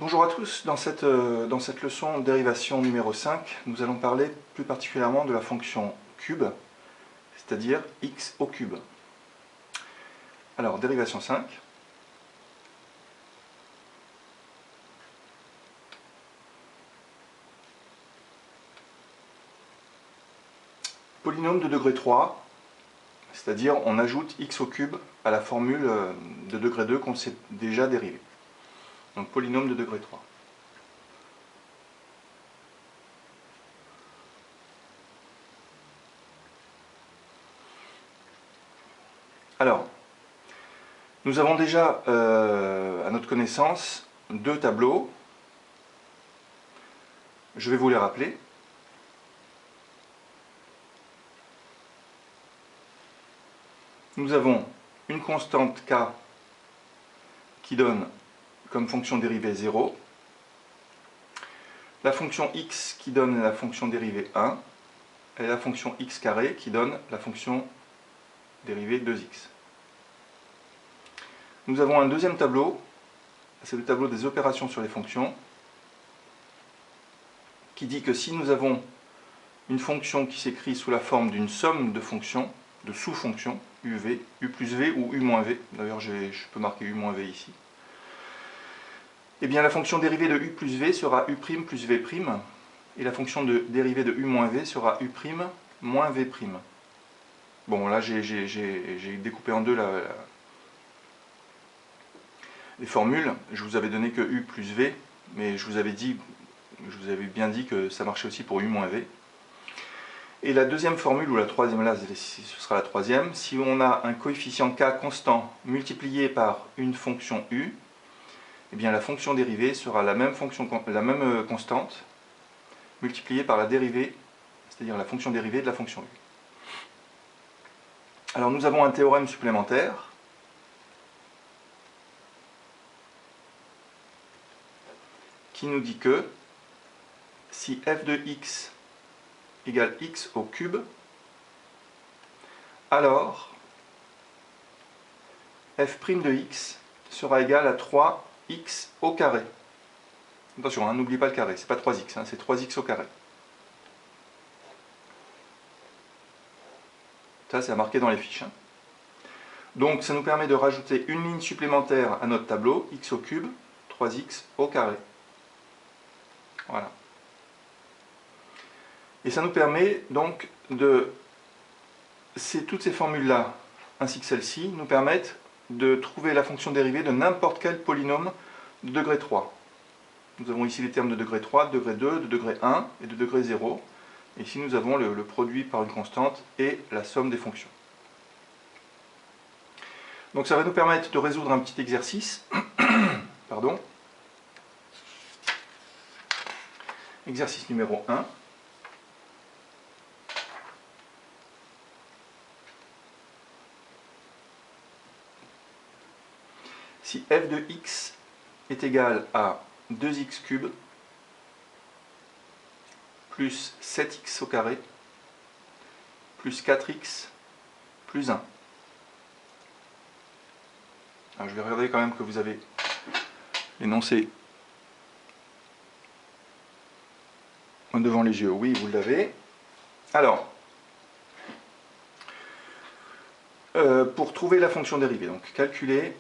Bonjour à tous, dans cette leçon de dérivation numéro 5, nous allons parler plus particulièrement de la fonction cube, c'est-à-dire x au cube. Alors, dérivation 5. Polynôme de degré 3, c'est-à-dire on ajoute x au cube à la formule de degré 2 qu'on s'est déjà dérivé. Donc polynôme de degré 3. Alors, nous avons déjà, à notre connaissance, deux tableaux. Je vais vous les rappeler. Nous avons une constante k qui donne comme fonction dérivée 0, la fonction x qui donne la fonction dérivée 1, et la fonction x carré qui donne la fonction dérivée 2x. Nous avons un deuxième tableau, c'est le tableau des opérations sur les fonctions, qui dit que si nous avons une fonction qui s'écrit sous la forme d'une somme de fonctions, de sous-fonctions, uv, u plus v ou u moins v, d'ailleurs je peux marquer u moins v ici, eh bien la fonction dérivée de u plus v sera u' plus v', et la fonction dérivée de u moins v sera u' moins v'. Bon, là j'ai découpé en deux les formules. Je vous avais donné que u plus v, mais je vous avais bien dit que ça marchait aussi pour u moins v. Et la deuxième formule, ou la troisième, là ce sera la troisième, si on a un coefficient k constant multiplié par une fonction u, eh bien la fonction dérivée sera la même constante multipliée par la dérivée, c'est-à-dire la fonction dérivée de la fonction u. Alors nous avons un théorème supplémentaire qui nous dit que si f de x égale x au cube, alors f' de x sera égal à 3x au carré. Attention, hein, n'oublie pas le carré, c'est pas 3x, hein, c'est 3x au carré. Ça, c'est à marquer dans les fiches. Hein. Donc, ça nous permet de rajouter une ligne supplémentaire à notre tableau, x au cube, 3x au carré. Voilà. Et ça nous permet donc toutes ces formules-là, ainsi que celle-ci, nous permettent de trouver la fonction dérivée de n'importe quel polynôme de degré 3. Nous avons ici les termes de degré 3, de degré 2, de degré 1 et de degré 0. Et ici nous avons le produit par une constante et la somme des fonctions. Donc ça va nous permettre de résoudre un petit exercice. Pardon. Exercice numéro 1. Si f de x est égal à 2x cube plus 7x au carré plus 4x plus 1. Alors je vais regarder quand même que vous avez l'énoncé devant les yeux. Oui, vous l'avez. Alors, pour trouver la fonction dérivée, donc calculer,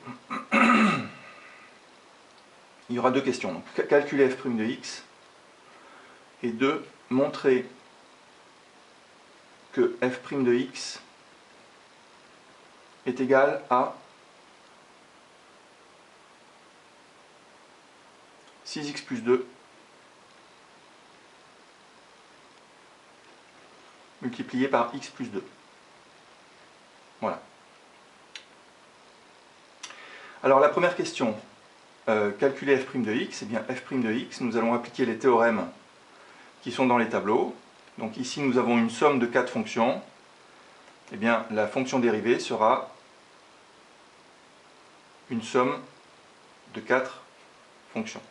il y aura deux questions. Donc, calculer f' de x et 2, montrer que f' de x est égal à 6x plus 2 multiplié par x plus 2. Voilà. Alors la première question, calculer f' de x, eh bien f' de x, nous allons appliquer les théorèmes qui sont dans les tableaux. Donc ici nous avons une somme de 4 fonctions. Eh bien la fonction dérivée sera une somme de 4 fonctions.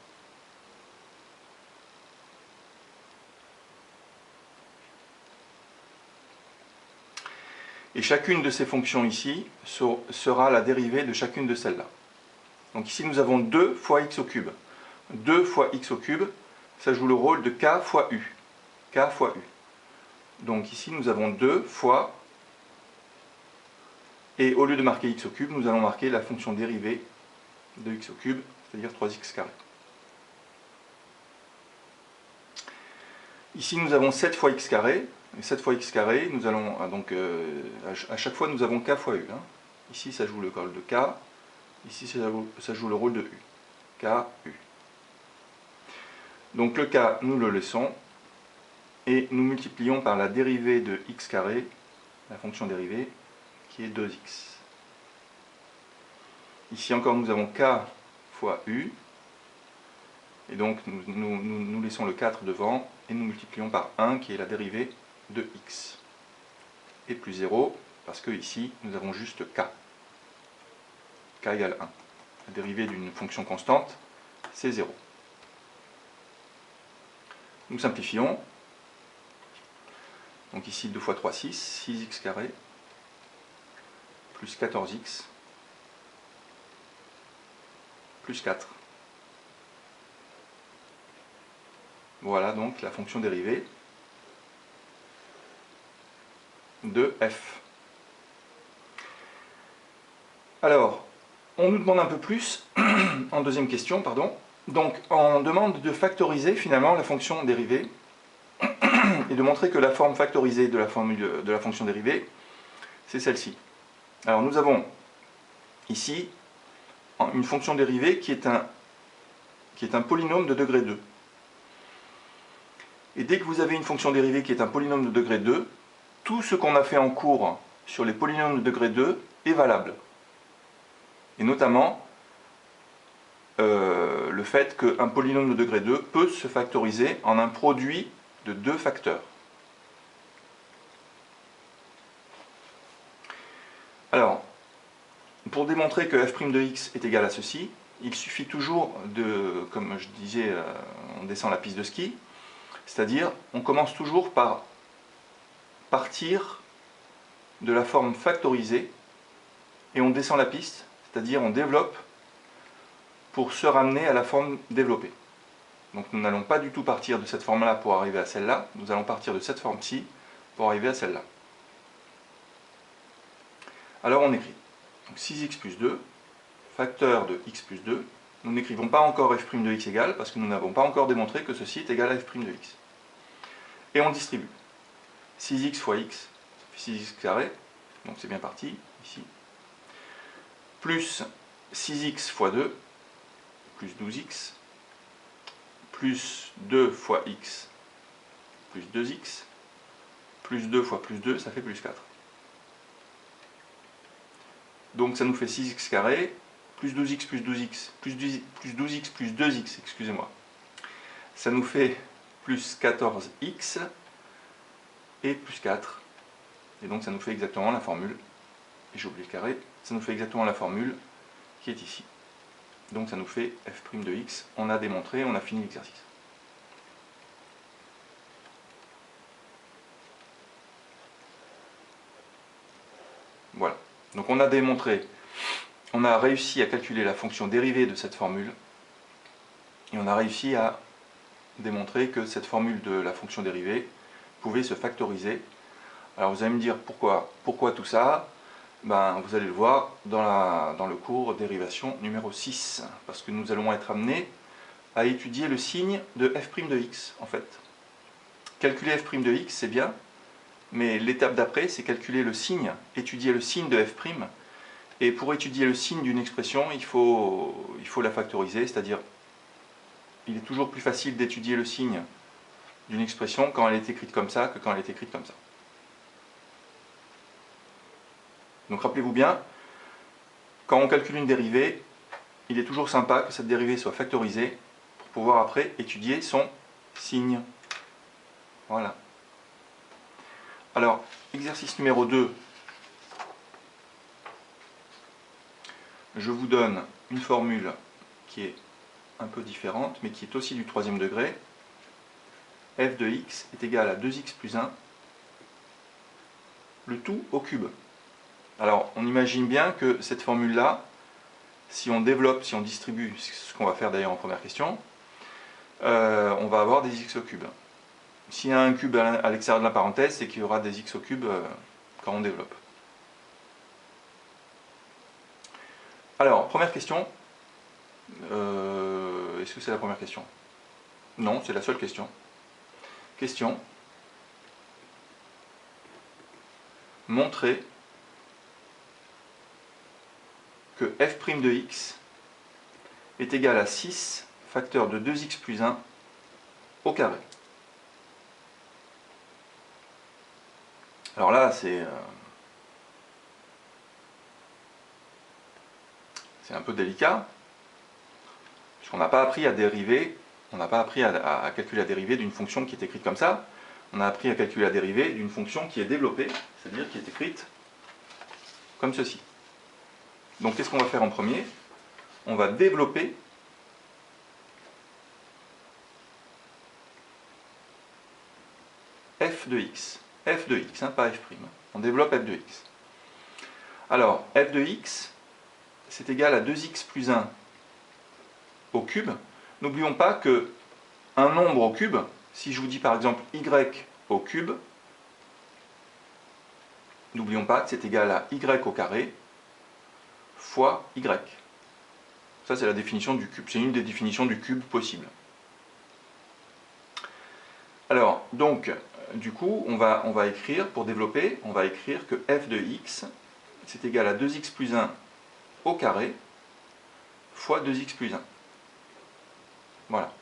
Et chacune de ces fonctions ici sera la dérivée de chacune de celles-là. Donc ici nous avons 2 fois x au cube. 2 fois x au cube, ça joue le rôle de k fois u. K fois u. Donc ici, nous avons 2 fois, et au lieu de marquer x au cube, nous allons marquer la fonction dérivée de x au cube, c'est-à-dire 3x carré. Ici, nous avons 7 fois x carré, et 7 fois x carré, nous allons, donc, à chaque fois, nous avons k fois u. Hein. Ici, ça joue le rôle de k, ici, ça joue le rôle de u. K, u. Donc le k, nous le laissons, et nous multiplions par la dérivée de x carré, la fonction dérivée, qui est 2x. Ici encore, nous avons k fois u, et donc nous laissons le 4 devant, et nous multiplions par 1, qui est la dérivée de x. Et plus 0, parce que ici, nous avons juste k. K égale 1. La dérivée d'une fonction constante, c'est 0. Nous simplifions. Donc ici, 2 fois 3, 6, 6x carré, plus 14x, plus 4. Voilà donc la fonction dérivée de f. Alors, on nous demande un peu plus, en deuxième question, pardon. Donc, on demande de factoriser finalement la fonction dérivée et de montrer que la forme factorisée de la formule de la fonction dérivée, c'est celle-ci. Alors, nous avons ici une fonction dérivée qui est un polynôme de degré 2. Et dès que vous avez une fonction dérivée qui est un polynôme de degré 2, tout ce qu'on a fait en cours sur les polynômes de degré 2 est valable. Et notamment, le fait qu'un polynôme de degré 2 peut se factoriser en un produit de deux facteurs. Alors, pour démontrer que f' de x est égal à ceci, il suffit toujours de, comme je disais, on descend la piste de ski, c'est-à-dire on commence toujours par partir de la forme factorisée et on descend la piste, c'est-à-dire on développe pour se ramener à la forme développée. Donc nous n'allons pas du tout partir de cette forme-là pour arriver à celle-là, nous allons partir de cette forme-ci pour arriver à celle-là. Alors on écrit donc 6x plus 2, facteur de x plus 2. Nous n'écrivons pas encore f' de x égale, parce que nous n'avons pas encore démontré que ceci est égal à f' de x. Et on distribue. 6x fois x, ça fait 6x carré, donc c'est bien parti, ici. Plus 6x fois 2, plus 12x, plus 2 fois x, plus 2x, plus 2 fois plus 2, ça fait plus 4. Donc ça nous fait 6x carré, plus 12x plus 12x, plus 12x plus 2x, excusez-moi. Ça nous fait plus 14x et plus 4. Et donc ça nous fait exactement la formule, et j'ai oublié le carré, ça nous fait exactement la formule qui est ici. Donc ça nous fait f' de x. On a démontré, on a fini l'exercice. Voilà. Donc on a démontré, on a réussi à calculer la fonction dérivée de cette formule, et on a réussi à démontrer que cette formule de la fonction dérivée pouvait se factoriser. Alors vous allez me dire pourquoi tout ça? Ben, vous allez le voir dans le cours dérivation numéro 6, parce que nous allons être amenés à étudier le signe de f' de x, en fait. Calculer f' de x, c'est bien, mais l'étape d'après, c'est calculer le signe, étudier le signe de f', et pour étudier le signe d'une expression, il faut la factoriser, c'est-à-dire, il est toujours plus facile d'étudier le signe d'une expression quand elle est écrite comme ça que quand elle est écrite comme ça. Donc rappelez-vous bien, quand on calcule une dérivée, il est toujours sympa que cette dérivée soit factorisée pour pouvoir après étudier son signe. Voilà. Alors, exercice numéro 2. Je vous donne une formule qui est un peu différente, mais qui est aussi du troisième degré. f de x est égal à 2x plus 1, le tout au cube. Alors, on imagine bien que cette formule-là, si on développe, si on distribue, ce qu'on va faire d'ailleurs en première question, on va avoir des x au cube. S'il y a un cube à l'extérieur de la parenthèse, c'est qu'il y aura des x au cube quand on développe. Alors, première question. Est-ce que c'est la première question? Non, c'est la seule question. Question. Montrer que f' de x est égal à 6 facteur de 2x plus 1 au carré. Alors là, c'est un peu délicat, puisqu'on n'a pas appris à dériver, on n'a pas appris à calculer la dérivée d'une fonction qui est écrite comme ça, on a appris à calculer la dérivée d'une fonction qui est développée, c'est-à-dire qui est écrite comme ceci. Donc qu'est-ce qu'on va faire en premier? On va développer f de x. F de x, hein, pas f'. On développe f de x. Alors, f de x, c'est égal à 2x plus 1 au cube. N'oublions pas que un nombre au cube, si je vous dis par exemple y au cube, n'oublions pas que c'est égal à y au carré fois y. Ça, c'est la définition du cube. C'est une des définitions du cube possible. Alors, donc, du coup, on va écrire, pour développer, on va écrire que f de x, c'est égal à 2x plus 1 au carré fois 2x plus 1. Voilà.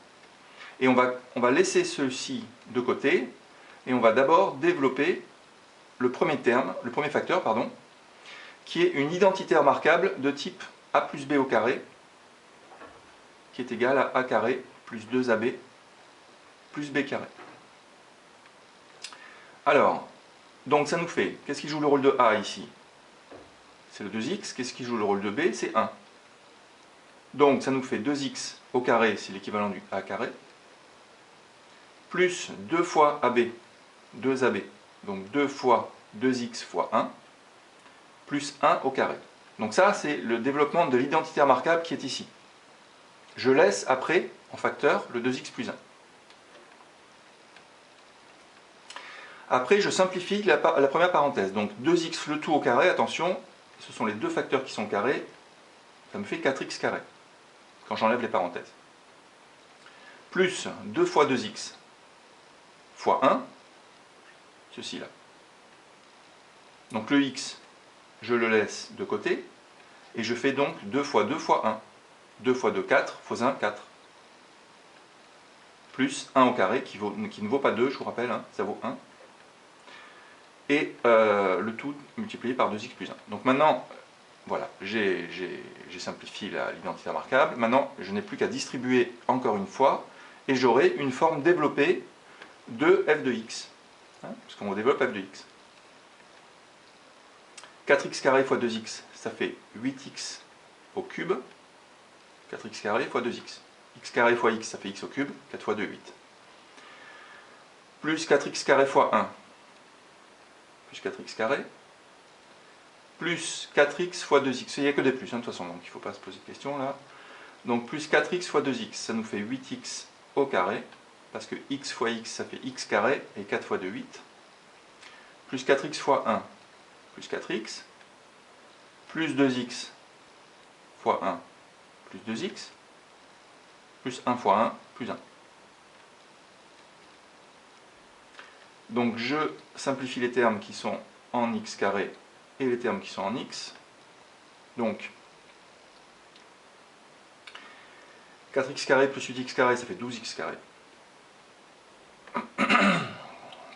Et on va laisser ceci de côté, et on va d'abord développer le premier terme, le premier facteur, pardon, qui est une identité remarquable de type a plus b au carré, qui est égal à a carré plus 2ab plus b carré. Alors, donc ça nous fait, qu'est-ce qui joue le rôle de a ici? C'est le 2x, qu'est-ce qui joue le rôle de b? C'est 1. Donc ça nous fait 2x au carré, c'est l'équivalent du a carré, plus 2 fois ab, 2ab, donc 2 fois 2x fois 1, plus 1 au carré. Donc ça, c'est le développement de l'identité remarquable qui est ici. Je laisse après, en facteur, le 2x plus 1. Après, je simplifie la première parenthèse. Donc 2x le tout au carré, attention, ce sont les deux facteurs qui sont carrés, ça me fait 4x carré, quand j'enlève les parenthèses. Plus 2 fois 2x fois 1, ceci là. Donc le x, je le laisse de côté, et je fais donc 2 fois 2 fois 1. 2 fois 2, 4, fois 1, 4. Plus 1 au carré, qui ne vaut pas 2, je vous rappelle, hein, ça vaut 1. Et le tout multiplié par 2x plus 1. Donc maintenant, voilà, j'ai simplifié l'identité remarquable. Maintenant, je n'ai plus qu'à distribuer encore une fois, et j'aurai une forme développée de f de x. Hein, puisqu'on développe f de x. 4x carré fois 2x, ça fait 8x au cube. 4x carré fois 2x. X carré fois x, ça fait x au cube. 4 fois 2, 8. Plus 4x carré fois 1. Plus 4x carré. Plus 4x fois 2x. Il n'y a que des plus, hein, de toute façon, donc il ne faut pas se poser de questions là. Donc plus 4x fois 2x, ça nous fait 8x au carré. Parce que x fois x, ça fait x carré. Et 4 fois 2, 8. Plus 4x fois 1. Plus 4x. Plus 2x fois 1. Plus 2x. Plus 1 fois 1, plus 1. Donc je simplifie les termes qui sont en x carré et les termes qui sont en x. Donc 4x carré plus 8x carré, ça fait 12x carré.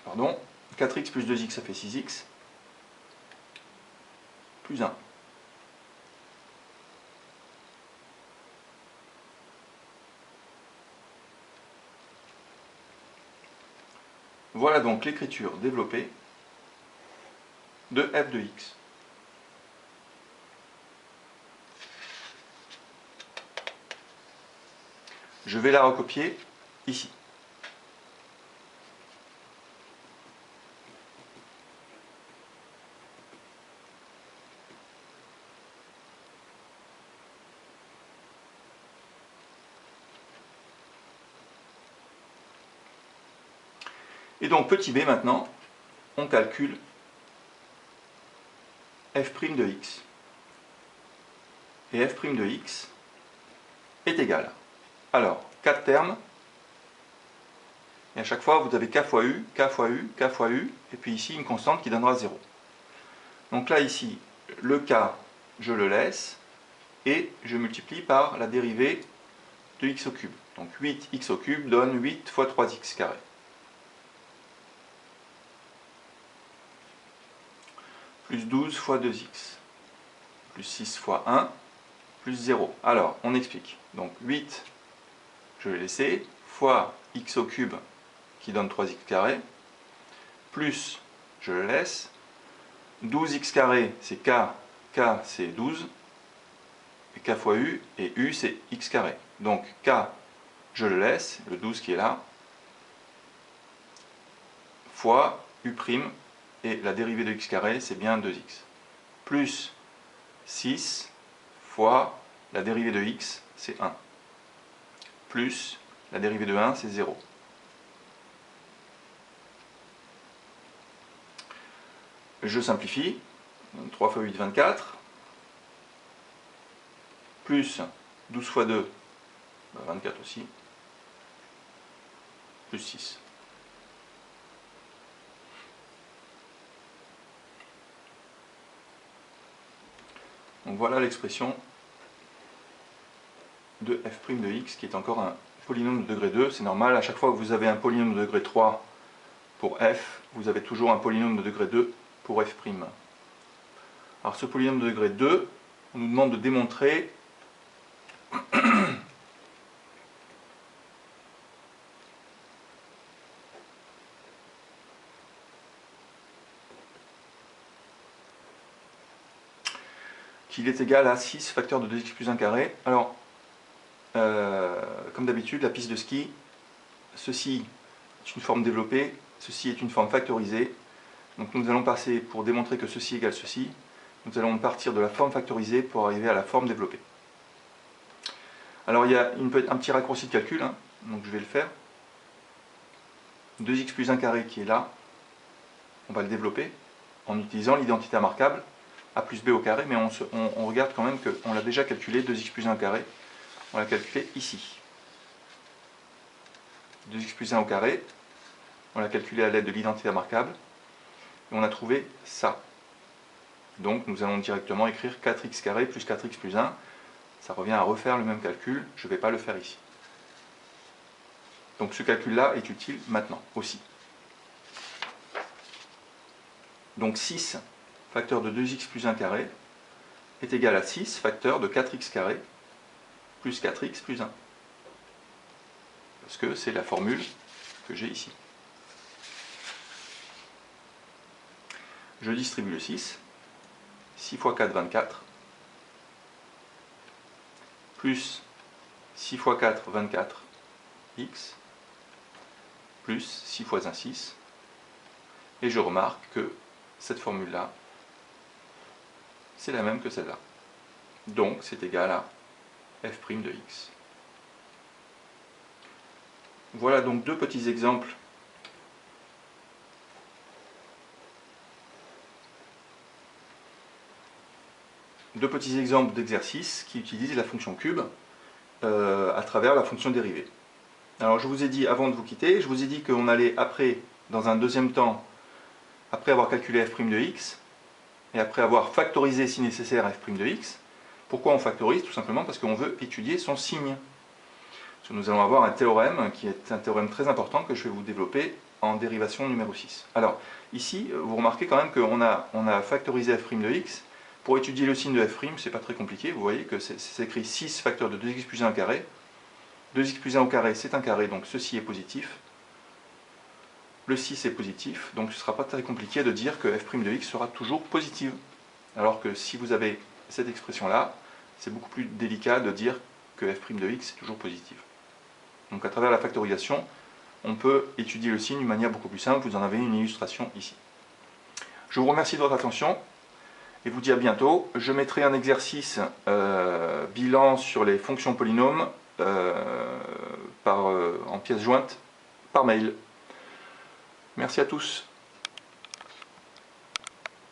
Pardon. 4x plus 2x, ça fait 6x. Plus 1. Voilà donc l'écriture développée de f de x. Je vais la recopier ici. Et donc petit b maintenant, on calcule f' de x. Et f' de x est égal. Alors, 4 termes, et à chaque fois vous avez k fois u, k fois u, k fois u, et puis ici une constante qui donnera 0. Donc là ici, le k, je le laisse, et je multiplie par la dérivée de x au cube. Donc 8x au cube donne 8 fois 3x carré. Plus 12 fois 2x. Plus 6 fois 1, plus 0. Alors, on explique. Donc 8, je vais laisser, fois x au cube, qui donne 3x carré, plus, je le laisse, 12x carré, c'est k, k c'est 12, et k fois u, et u c'est x carré. Donc k, je le laisse, le 12 qui est là, fois u', et la dérivée de x carré, c'est bien 2x. Plus 6 fois la dérivée de x, c'est 1. Plus la dérivée de 1, c'est 0. Je simplifie. 3 fois 8, 24. Plus 12 fois 2, 24 aussi. Plus 6. Donc voilà l'expression de f' de x qui est encore un polynôme de degré 2. C'est normal, à chaque fois que vous avez un polynôme de degré 3 pour f, vous avez toujours un polynôme de degré 2 pour f'. Alors ce polynôme de degré 2, on nous demande de démontrer qu'il est égal à 6 facteur de 2x plus 1 carré. Alors, comme d'habitude, la piste de ski, ceci est une forme développée, ceci est une forme factorisée. Donc nous allons passer, pour démontrer que ceci égale ceci, nous allons partir de la forme factorisée pour arriver à la forme développée. Alors il y a un petit raccourci de calcul, hein, donc je vais le faire. 2x plus 1 carré qui est là, on va le développer en utilisant l'identité remarquable a plus b au carré, mais on regarde quand même qu'on l'a déjà calculé, 2x plus 1 au carré, on l'a calculé ici. 2x plus 1 au carré, on l'a calculé à l'aide de l'identité remarquable, et on a trouvé ça. Donc nous allons directement écrire 4x carré plus 4x plus 1, ça revient à refaire le même calcul, je ne vais pas le faire ici. Donc ce calcul-là est utile maintenant aussi. Donc 6 facteur de 2x plus 1 carré est égal à 6 facteur de 4x carré plus 4x plus 1. Parce que c'est la formule que j'ai ici. Je distribue le 6. 6 fois 4, 24. Plus 6 fois 4, 24. X. Plus 6 fois 1, 6. Et je remarque que cette formule-là, c'est la même que celle-là. Donc, c'est égal à f' de x. Voilà donc deux petits exemples d'exercices qui utilisent la fonction cube à travers la fonction dérivée. Alors je vous ai dit, avant de vous quitter, je vous ai dit qu'on allait après, dans un deuxième temps, après avoir calculé f' de x, et après avoir factorisé si nécessaire f' de x. Pourquoi on factorise? Tout simplement parce qu'on veut étudier son signe. Parce que nous allons avoir un théorème qui est un théorème très important que je vais vous développer en dérivation numéro 6. Alors ici, vous remarquez quand même qu'on a factorisé f' de x. Pour étudier le signe de f', c'est pas très compliqué. Vous voyez que c'est écrit 6 facteur de 2x plus 1 au carré. 2x plus 1 au carré, c'est un carré, donc ceci est positif. Le 6 est positif, donc ce ne sera pas très compliqué de dire que f' de x sera toujours positive. Alors que si vous avez cette expression-là, c'est beaucoup plus délicat de dire que f' de x est toujours positive. Donc à travers la factorisation, on peut étudier le signe d'une manière beaucoup plus simple. Vous en avez une illustration ici. Je vous remercie de votre attention et vous dis à bientôt. Je mettrai un exercice bilan sur les fonctions polynômes en pièces jointes par mail. Merci à tous.